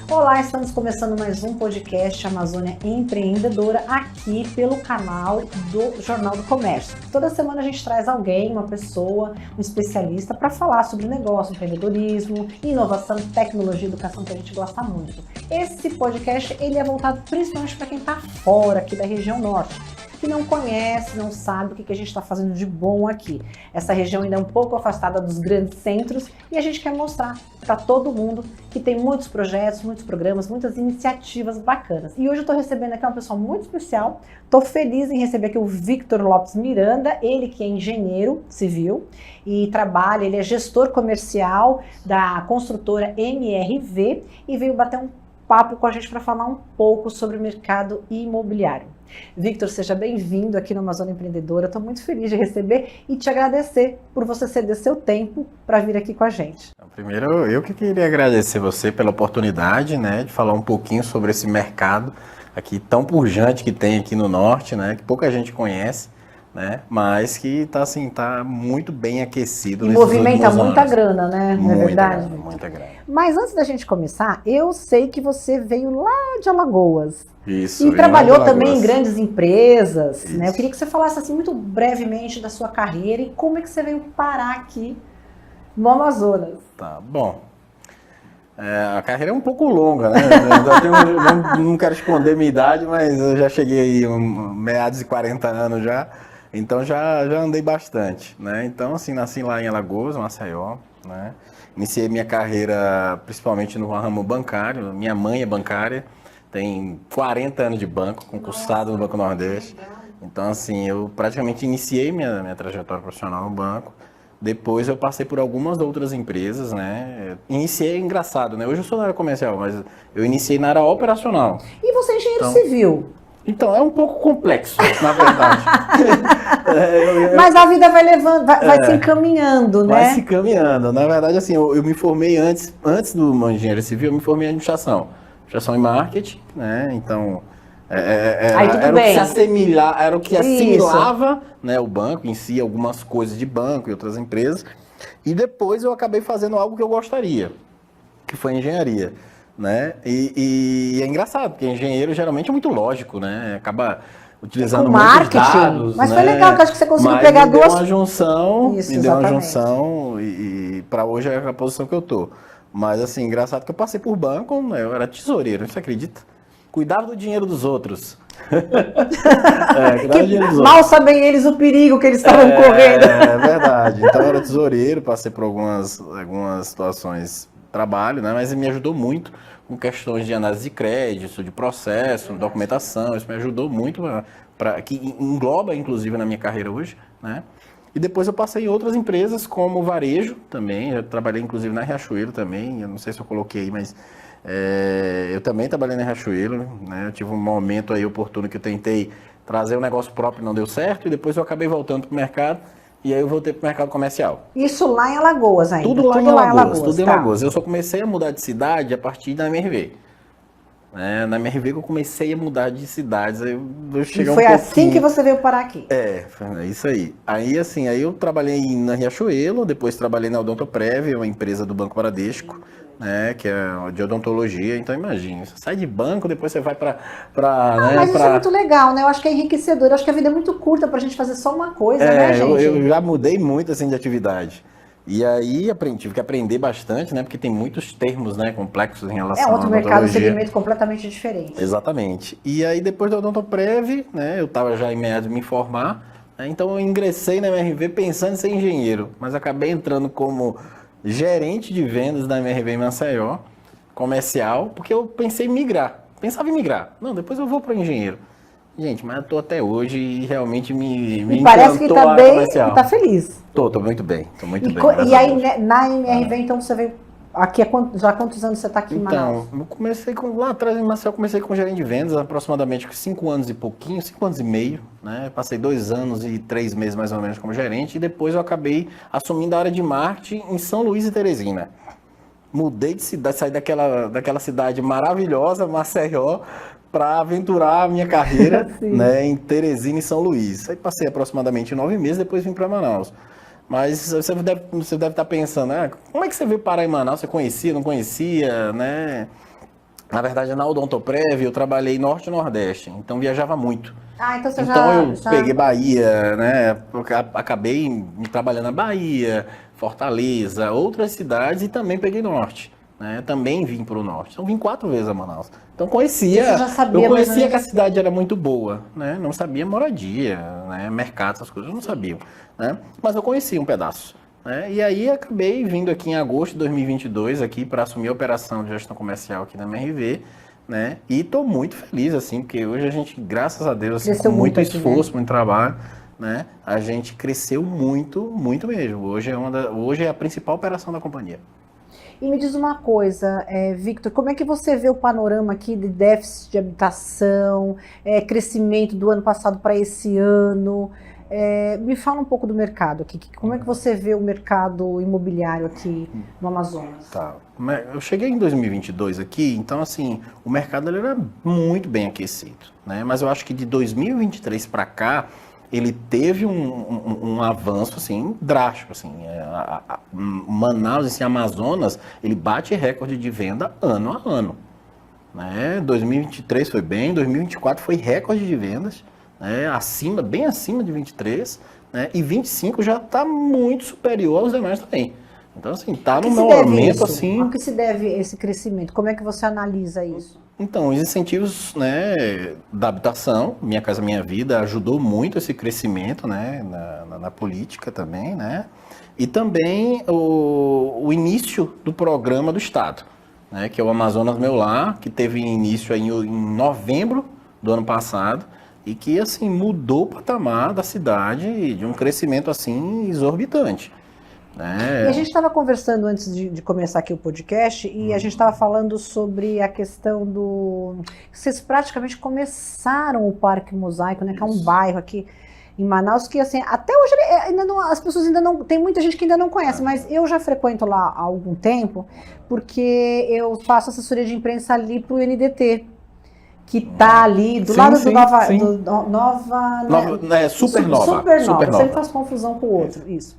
Olá, estamos começando mais um podcast Amazônia Empreendedora aqui pelo canal do Jornal do Comércio. Toda semana a gente traz alguém, uma pessoa, um especialista para falar sobre negócio, empreendedorismo, inovação, tecnologia, educação, que a gente gosta muito. Esse podcast ele é voltado principalmente para quem está fora aqui da região norte, que não conhece, não sabe o que a gente está fazendo de bom aqui. Essa região ainda é um pouco afastada dos grandes centros e a gente quer mostrar para todo mundo que tem muitos projetos, muitos programas, muitas iniciativas bacanas. E hoje eu estou recebendo aqui uma pessoa muito especial, estou feliz em receber aqui o Victor Lopes Miranda, ele que é engenheiro civil e trabalha, ele é gestor comercial da construtora MRV e veio bater um papo com a gente para falar um pouco sobre o mercado imobiliário. Victor, seja bem-vindo aqui no Amazônia Empreendedora. Estou muito feliz de receber e te agradecer por você ceder seu tempo para vir aqui com a gente. Primeiro, eu que queria agradecer você pela oportunidade, né, de falar um pouquinho sobre esse mercado aqui tão pujante que tem aqui no norte, né, que pouca gente conhece, né, mas que está assim, tá muito bem aquecido. E movimenta muita grana, né? Não é verdade? Muita grana. Mas antes da gente começar, eu sei que você veio lá de Alagoas. Isso. E trabalhou também em grandes empresas, né? Eu queria que você falasse assim muito brevemente da sua carreira e como é que você veio parar aqui no Amazonas. Tá, bom. A carreira é um pouco longa, né? Não quero esconder minha idade, mas eu já cheguei aí meados de 40 anos já, então já andei bastante, né? Então, assim, nasci lá em Alagoas, Maceió, né? Iniciei minha carreira principalmente no ramo bancário, minha mãe é bancária, tem 40 anos de banco, concursado no Banco Nordeste. Então, assim, eu praticamente iniciei minha trajetória profissional no banco. Depois eu passei por algumas outras empresas, né? Iniciei, engraçado, né? Hoje eu sou na área comercial, mas eu iniciei na área operacional. E você é engenheiro civil? Então, é um pouco complexo, na verdade. Mas a vida vai levando, vai se encaminhando, né? Vai se encaminhando. Na verdade, assim, eu me formei antes do engenheiro civil, eu me formei em administração e marketing, né? Então, era o que assimilava, né, o banco em si, algumas coisas de banco e outras empresas. E depois eu acabei fazendo algo que eu gostaria, que foi engenharia, né? E é engraçado, porque engenheiro geralmente é muito lógico, né? Acaba utilizando muitos dados, mas né? foi legal, que acho que você conseguiu pegar duas... Me deu uma junção e para hoje é a posição que eu tô. Mas assim, engraçado que eu passei por banco, né? Eu era tesoureiro, você acredita? Cuidava do dinheiro dos outros. Mal sabem eles o perigo que eles estavam correndo. É verdade. Então eu era tesoureiro, passei por algumas situações de trabalho, né? Mas me ajudou muito com questões de análise de crédito, de processo, documentação. Isso me ajudou muito, que engloba inclusive na minha carreira hoje, né? E depois eu passei em outras empresas, como varejo também. Eu trabalhei inclusive na Riachuelo também. Eu não sei se eu coloquei aí, mas eu também trabalhei na Riachuelo, né? Eu tive um momento aí oportuno que eu tentei trazer um negócio próprio, não deu certo. E depois eu acabei voltando para o mercado. E aí eu voltei para o mercado comercial. Isso lá em Alagoas ainda? Tudo lá em Alagoas. Eu só comecei a mudar de cidade a partir da MRV. Na MRV que eu comecei a mudar de cidades. Aí e foi assim que você veio parar aqui? É isso aí. Aí eu trabalhei na Riachuelo, depois trabalhei na Odontoprev, uma empresa do Banco Bradesco, né, que é de odontologia. Então imagina, você sai de banco, depois você vai mas isso é muito legal, né? Eu acho que é enriquecedor. Eu acho que a vida é muito curta pra gente fazer só uma coisa, né, gente? Eu já mudei muito assim de atividade. E aí tive que aprender bastante, né? Porque tem muitos termos, né, complexos em relação à outro mercado, segmento completamente diferente. Exatamente. E aí depois da Odontoprev, né, eu estava já em meados de me formar, né, então eu ingressei na MRV pensando em ser engenheiro, mas acabei entrando como gerente de vendas da MRV em Maceió, comercial, porque eu pensava em migrar. Não, depois eu vou para engenheiro. Gente, mas eu tô até hoje e realmente me parece que tá bem, tá feliz. Tô muito bem, bem. E aí, na MRV, então, você veio aqui, já há quantos anos você tá aqui em Manaus? Então, eu comecei lá atrás em Maceió, comecei com gerente de vendas, aproximadamente 5 anos e pouquinho, 5 anos e meio, né? Passei 2 anos e 3 meses mais ou menos como gerente e depois eu acabei assumindo a área de marketing em São Luís e Teresina. Mudei de cidade, saí daquela cidade maravilhosa, Maceió, para aventurar a minha carreira né, em Teresina e São Luís. Aí passei aproximadamente 9 meses, depois vim para Manaus. Mas você deve estar pensando, como é que você veio parar em Manaus? Você conhecia, não conhecia, né? Na verdade, na Odontoprev eu trabalhei Norte e Nordeste, então viajava muito. Então você Então eu já... peguei Bahia, né? Acabei me trabalhando na Bahia, Fortaleza, outras cidades e também peguei Norte. Né? Também vim para o Norte. Então vim 4 vezes a Manaus. Então conhecia, Você já sabia eu conhecia mais ou que a menos cidade era muito boa, né? Não sabia moradia, né? Mercado, essas coisas eu não sabia, né? Mas eu conhecia um pedaço. Né? E aí acabei vindo aqui em agosto de 2022 aqui para assumir a operação de gestão comercial aqui na MRV, né? E estou muito feliz assim, porque hoje a gente, graças a Deus, assim, Cresceu com muito muito aqui, esforço, né? muito trabalho, né? A gente cresceu muito, muito mesmo. Hoje é a principal operação da companhia. E me diz uma coisa, Victor, como é que você vê o panorama aqui de déficit de habitação, crescimento do ano passado para esse ano? Me fala um pouco do mercado aqui. Como é que você vê o mercado imobiliário aqui no Amazonas? Tá. Eu cheguei em 2022 aqui, então assim, o mercado ele era muito bem aquecido, né? Mas eu acho que de 2023 para cá, ele teve um avanço assim drástico, assim. Manaus, assim, Amazonas, ele bate recorde de venda ano a ano, né? 2023 foi bem, 2024 foi recorde de vendas, né? Bem acima de 23, né? E 25 já está muito superior aos demais também. Então, assim, está no meu aumento, assim... A que se deve esse crescimento? Como é que você analisa isso? Então, os incentivos, né, da habitação, Minha Casa Minha Vida, ajudou muito esse crescimento, né, na política também, né? E também o início do programa do Estado, né, que é o Amazonas Meu Lar, que teve início aí em novembro do ano passado e que, assim, mudou o patamar da cidade de um crescimento, assim, exorbitante. E a gente estava conversando antes de começar aqui o podcast e a gente estava falando sobre a questão do... Vocês praticamente começaram o Parque Mosaico, né, que é um bairro aqui em Manaus que, assim, até hoje ainda não, as pessoas ainda não... Tem muita gente que ainda não conhece, mas eu já frequento lá há algum tempo porque eu faço assessoria de imprensa ali para o NDT. Que tá ali do lado do Supernova. Eu sempre faço confusão com o outro, isso.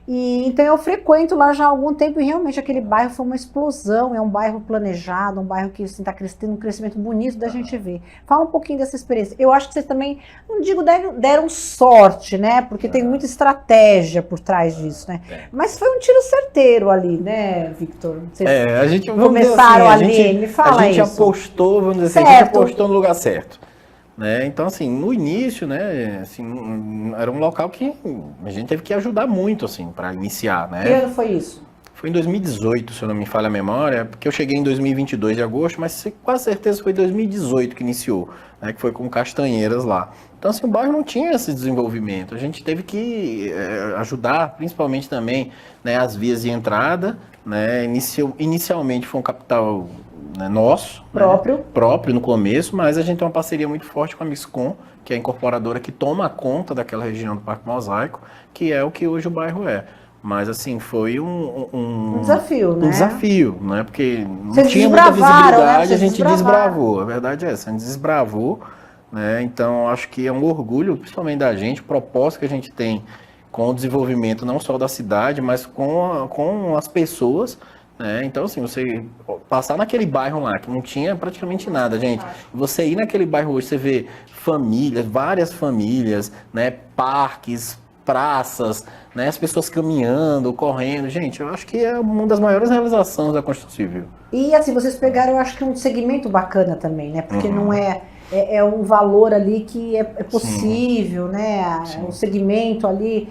E então eu frequento lá já há algum tempo e realmente aquele bairro foi uma explosão, é um bairro planejado, um bairro que está crescendo, um crescimento bonito da gente ver. Fala um pouquinho dessa experiência. Eu acho que vocês também, não digo deram sorte, né? Porque tem muita estratégia por trás disso, né? Mas foi um tiro certeiro ali, né, Victor? Vocês a gente começaram ali, me fala isso. A gente apostou, vamos dizer assim, a gente apostou no lugar certo. Né? Então, assim, no início, né, assim, era um local que a gente teve que ajudar muito, assim, para iniciar, né? Que ano foi isso? Foi em 2018, se eu não me falha a memória, porque eu cheguei em 2022 de agosto, mas com certeza foi 2018 que iniciou, né, que foi com Castanheiras lá. Então, assim, o bairro não tinha esse desenvolvimento, a gente teve que ajudar, principalmente também, né, as vias de entrada, né, inicialmente foi um capital... Né, nosso, próprio no começo, mas a gente tem uma parceria muito forte com a Miscom, que é a incorporadora que toma conta daquela região do Parque Mosaico, que é o que hoje o bairro é. Mas assim, foi um desafio, né? Um desafio, né? Porque não Vocês tinha muita visibilidade, né? a gente desbravou. A verdade é essa, a gente desbravou, né? Então acho que é um orgulho, principalmente da gente, o propósito que a gente tem com o desenvolvimento não só da cidade, mas com as pessoas. Então, assim, você passar naquele bairro lá, que não tinha praticamente nada, gente, você ir naquele bairro hoje, você vê famílias, várias famílias, né, parques, praças, né, as pessoas caminhando, correndo, gente, eu acho que é uma das maiores realizações da construção civil. E, assim, vocês pegaram, eu acho que um segmento bacana também, né, porque não é um valor ali que é possível, sim, né? Sim. O segmento ali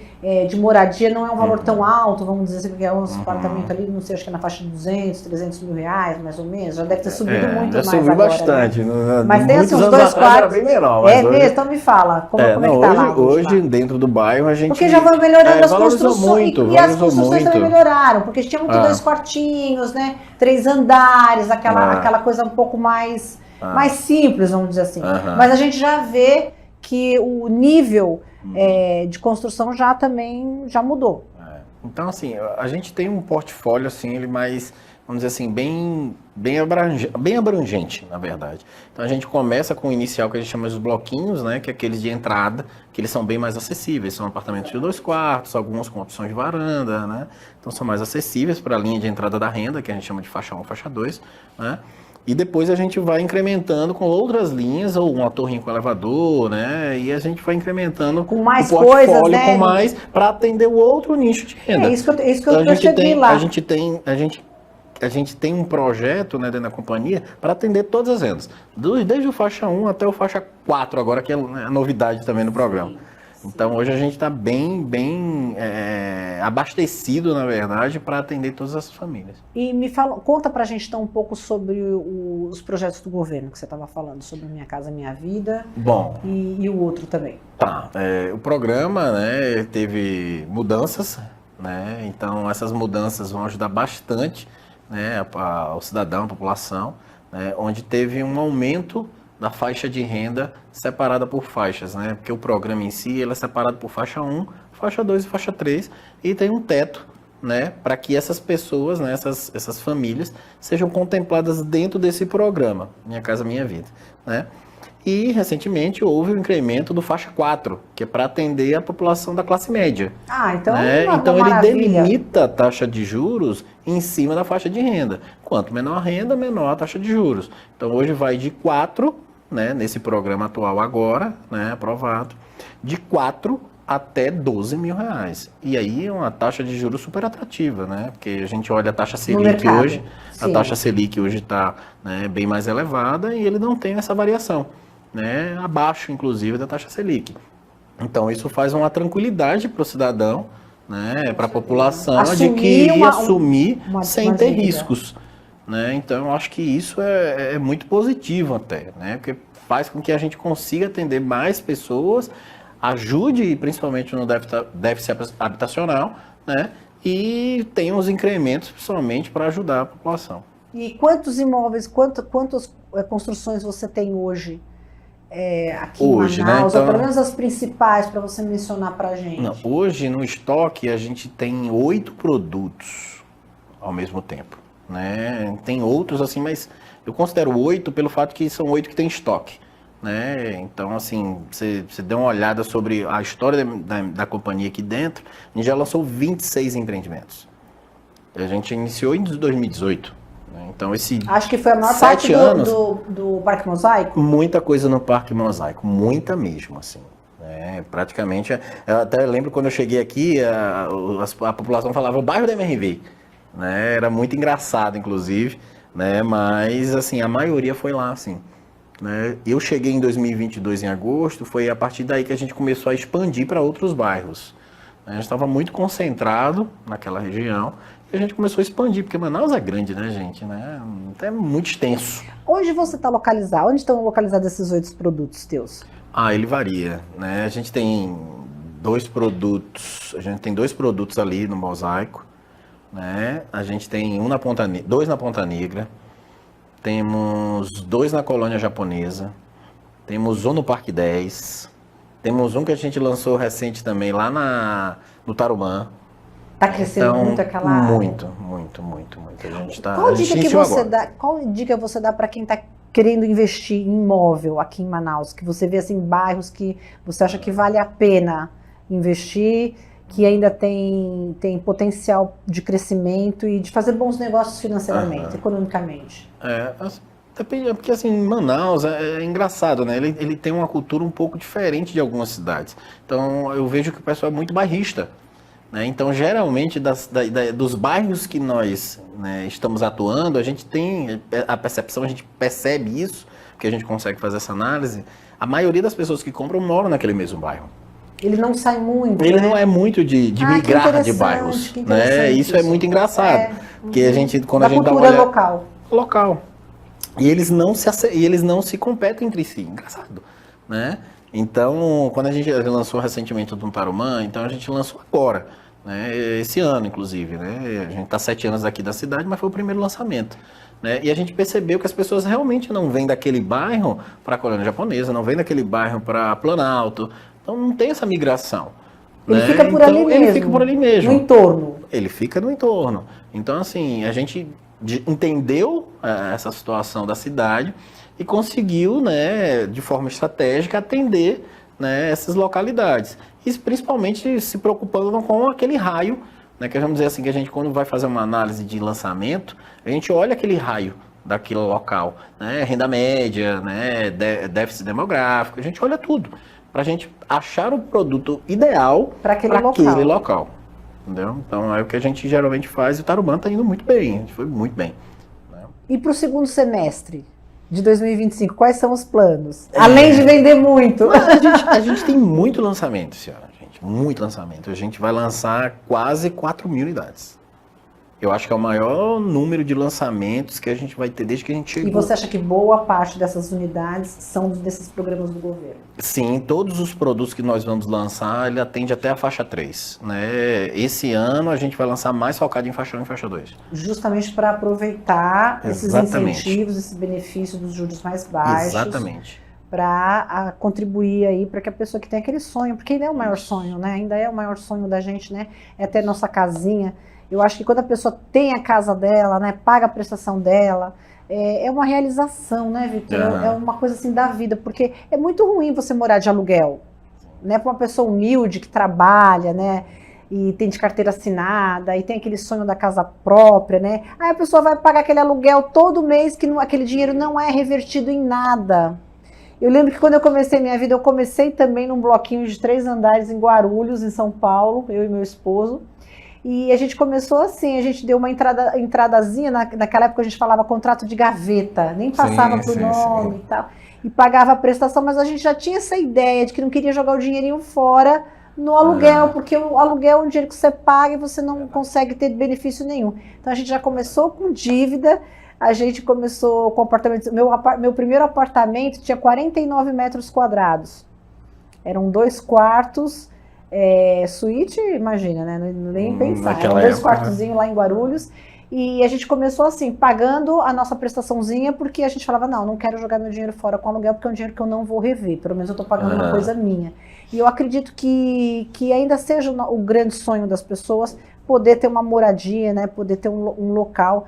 de moradia não é um valor tão alto, vamos dizer assim, porque é um apartamento ali, não sei, acho que é na faixa de 200, 300 mil reais, mais ou menos, já deve ter subido muito mais agora. Subiu bastante. Né? Mas tem assim, uns 2 quartos. Era bem menor, mas hoje... mesmo? Então me fala, como é que tá lá? Hoje, dentro do bairro, a gente... Porque já vão melhorando as construções, muito, e as construções também melhoraram, porque tinha muito 2 quartinhos, né? 3 andares, aquela coisa um pouco mais simples, vamos dizer assim. Mas a gente já vê que o nível de construção já mudou. Então, assim, a gente tem um portfólio, assim, ele mais, vamos dizer assim, bem abrangente, na verdade. Então, a gente começa com o inicial, que a gente chama de bloquinhos, né, que é aqueles de entrada, que eles são bem mais acessíveis. São apartamentos de 2 quartos, alguns com opções de varanda, né? Então, são mais acessíveis para a linha de entrada da renda, que a gente chama de faixa 1, faixa 2, né? E depois a gente vai incrementando com outras linhas, ou uma torrinha com elevador, né? E a gente vai incrementando com mais o portfólio, coisas, né? com mais, para atender o outro nicho de renda. É isso que eu Então, percebi lá. A gente tem um projeto, né, dentro da companhia para atender todas as rendas. Desde o faixa 1 até o faixa 4, agora que é a novidade também no programa. Então hoje a gente está bem abastecido, na verdade, para atender todas as famílias. E conta pra gente então um pouco sobre os projetos do governo que você estava falando, sobre Minha Casa Minha Vida. Bom. E o outro também. Tá. O programa, né, teve mudanças, né? Então essas mudanças vão ajudar bastante, né, ao cidadão, à população, né, onde teve um aumento da faixa de renda separada por faixas, né? Porque o programa em si ele é separado por faixa 1, faixa 2 e faixa 3, e tem um teto, né, para que essas pessoas, né, essas famílias sejam contempladas dentro desse programa, Minha Casa Minha Vida, né? E recentemente houve o incremento do faixa 4, que é para atender a população da classe média. Ah, então né? Então ele maravilha. delimita a taxa de juros em cima da faixa de renda. Quanto menor a renda, menor a taxa de juros. Então hoje vai de 4, né, nesse programa atual agora, né, aprovado, de 4 até 12 mil reais. E aí é uma taxa de juros super atrativa, né? Porque a gente olha a taxa Selic hoje, a taxa Selic hoje está, né, bem mais elevada e ele não tem essa variação, né? Abaixo, inclusive, da taxa Selic. Então isso faz uma tranquilidade para o cidadão, né, para a população adquirir, assumir sem ter riscos. Né? Então, eu acho que isso é muito positivo até, né? Porque faz com que a gente consiga atender mais pessoas, ajude principalmente no déficit habitacional, né? E tenha os incrementos principalmente para ajudar a população. E quantos imóveis, quantas construções você tem hoje aqui hoje, em Manaus? Né? Então, ou pelo menos as principais para você mencionar para a gente. Não, hoje no estoque a gente tem 8 produtos ao mesmo tempo. Né? Tem outros assim, mas eu considero 8 pelo fato que são 8 que tem estoque, né? Então, assim, você deu uma olhada sobre a história da companhia aqui dentro, a gente já lançou 26 empreendimentos. A gente iniciou em 2018. Né? Então, acho que foi a maior parte do Parque Mosaico? Muita coisa no Parque Mosaico, muita mesmo, assim. Praticamente, eu até lembro quando eu cheguei aqui, a população falava o bairro da MRV. Né? Era muito engraçado, inclusive, né? Mas assim, a maioria foi lá, assim. Né? Eu cheguei em 2022, em agosto, foi a partir daí que a gente começou a expandir para outros bairros. A gente estava muito concentrado naquela região e a gente começou a expandir, porque Manaus é grande, né, gente? Né? É muito extenso. Onde você está localizado? Onde estão localizados esses 8 produtos teus? Ele varia, né? A gente tem 2 produtos ali no Mosaico. Né? A gente tem 2 na Ponta Negra, temos 2 na Colônia Japonesa, temos um no Parque 10, temos um que a gente lançou recente também lá no Tarumã. Está crescendo muito aquela área? Muito. A gente tá, qual dica você dá para quem está querendo investir em imóvel aqui em Manaus? Que você vê assim, bairros que você acha que vale a pena investir, que ainda tem potencial de crescimento e de fazer bons negócios financeiramente, economicamente. Depende, porque assim, Manaus é engraçado, né? Ele tem uma cultura um pouco diferente de algumas cidades. Então, eu vejo que o pessoal é muito bairrista. Né? Então, geralmente, dos bairros que nós, né, estamos atuando, a gente tem a percepção, a gente percebe isso, que a gente consegue fazer essa análise. A maioria das pessoas que compram moram naquele mesmo bairro. Ele não sai muito, Ele não é muito de migrar de bairros, né? Isso é muito engraçado, porque a gente, quando a gente dá uma olhada, local. E eles não se competem entre si, engraçado, né? Então, quando a gente lançou recentemente o do Tarumã, então a gente lançou agora, né? Esse ano, inclusive, né? A gente está 7 anos aqui da cidade, mas foi o primeiro lançamento. Né? E a gente percebeu que as pessoas realmente não vêm daquele bairro para a Colônia Japonesa, não vêm daquele bairro para Planalto. Então não tem essa migração. Ele fica por ali mesmo. Ele fica por ali mesmo. No entorno. Ele fica no entorno. Então, assim, a gente entendeu essa situação da cidade e conseguiu, né, de forma estratégica, atender, né, essas localidades. E principalmente se preocupando com aquele raio, né, que vamos dizer assim, que a gente, quando vai fazer uma análise de lançamento, a gente olha aquele raio daquele local, né? Renda média, né? Déficit demográfico, a gente olha tudo para a gente achar o produto ideal para aquele local. Entendeu? Então é o que a gente geralmente faz e o Tarumã está indo muito bem, a gente foi muito bem. Né? E para o segundo semestre de 2025, quais são os planos? Além de vender muito. A gente tem muito lançamento esse ano, gente, muito lançamento. A gente vai lançar quase 4.000 unidades. Eu acho que é o maior número de lançamentos que a gente vai ter desde que a gente chegou. E você acha que boa parte dessas unidades são desses programas do governo? Sim, todos os produtos que nós vamos lançar, ele atende até a faixa 3. Né? Esse ano a gente vai lançar mais focado em faixa 1 e faixa 2. Justamente para aproveitar esses incentivos, esses benefícios dos juros mais baixos. Exatamente. Para contribuir aí para que a pessoa que tem aquele sonho, porque ainda é o maior sonho, né? Ainda é o maior sonho da gente, né? É ter nossa casinha. Eu acho que quando a pessoa tem a casa dela, né, paga a prestação dela, é uma realização, né, Vitor? É uma coisa assim da vida, porque é muito ruim você morar de aluguel, né, para uma pessoa humilde que trabalha, né, e tem de carteira assinada, e tem aquele sonho da casa própria, né, aí a pessoa vai pagar aquele aluguel todo mês, que aquele dinheiro não é revertido em nada. Eu lembro que quando eu comecei minha vida, eu comecei também num bloquinho de 3 andares em Guarulhos, em São Paulo, eu e meu esposo. E a gente começou assim, a gente deu uma entradazinha, naquela época a gente falava contrato de gaveta, nem passava por nome e tal, e pagava a prestação, mas a gente já tinha essa ideia de que não queria jogar o dinheirinho fora no aluguel, porque o aluguel é um dinheiro que você paga e você não consegue ter benefício nenhum. Então a gente já começou com dívida, a gente começou com apartamento, meu primeiro apartamento tinha 49 metros quadrados, eram 2 quartos, suíte, imagina, né? Nem pensar. Eram 2 quartozinhos lá em Guarulhos. E a gente começou assim, pagando a nossa prestaçãozinha, porque a gente falava, não quero jogar meu dinheiro fora com aluguel, porque é um dinheiro que eu não vou rever. Pelo menos eu estou pagando uma coisa minha. E eu acredito que ainda seja o grande sonho das pessoas poder ter uma moradia, né? Poder ter um local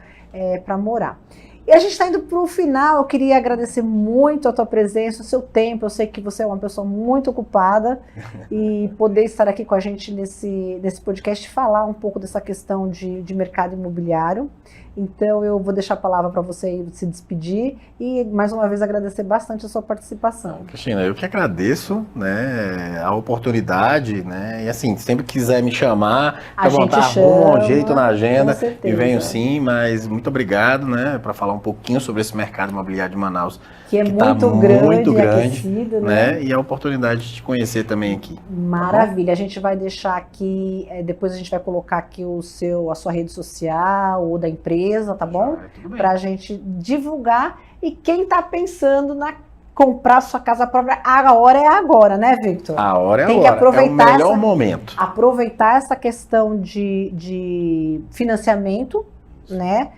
para morar. E a gente está indo para o final. Eu queria agradecer muito a tua presença, o seu tempo. Eu sei que você é uma pessoa muito ocupada e poder estar aqui com a gente nesse podcast, falar um pouco dessa questão de mercado imobiliário. Então eu vou deixar a palavra para você se despedir e mais uma vez agradecer bastante a sua participação. Cristina, eu que agradeço, né, a oportunidade, né, e assim, se sempre quiser me chamar, a gente chama, um jeito na agenda e venho sim, mas muito obrigado, né, para falar um pouquinho sobre esse mercado imobiliário de Manaus, que é muito grande, aquecido, né, e a oportunidade de te conhecer também aqui. Maravilha, tá, a gente vai deixar aqui, depois a gente vai colocar aqui a sua rede social ou da empresa, tá bom? Pra gente divulgar, e quem tá pensando comprar sua casa própria, a hora é agora, né, Victor? A hora é Tem agora, que aproveitar é o melhor momento. Aproveitar essa questão de financiamento, né?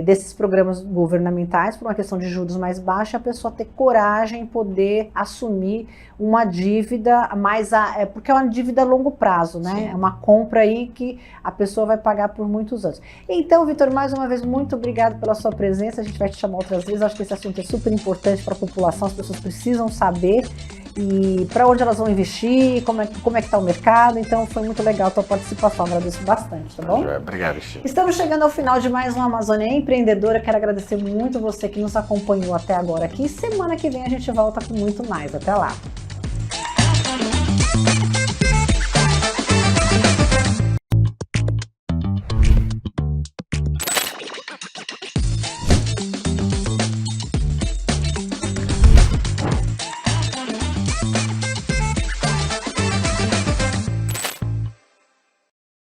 Desses programas governamentais, por uma questão de juros mais baixos, a pessoa ter coragem, poder assumir uma dívida porque é uma dívida a longo prazo, né? Sim. É uma compra aí que a pessoa vai pagar por muitos anos. Então, Vitor, mais uma vez, muito obrigado pela sua presença. A gente vai te chamar outras vezes. Acho que esse assunto é super importante para a população, as pessoas precisam saber e para onde elas vão investir, como é que está o mercado. Então foi muito legal a tua participação, agradeço bastante, tá bom? Obrigado, Chico. Estamos chegando ao final de mais uma Amazônia Empreendedora. Quero agradecer muito você que nos acompanhou até agora aqui. Semana que vem a gente volta com muito mais. Até lá!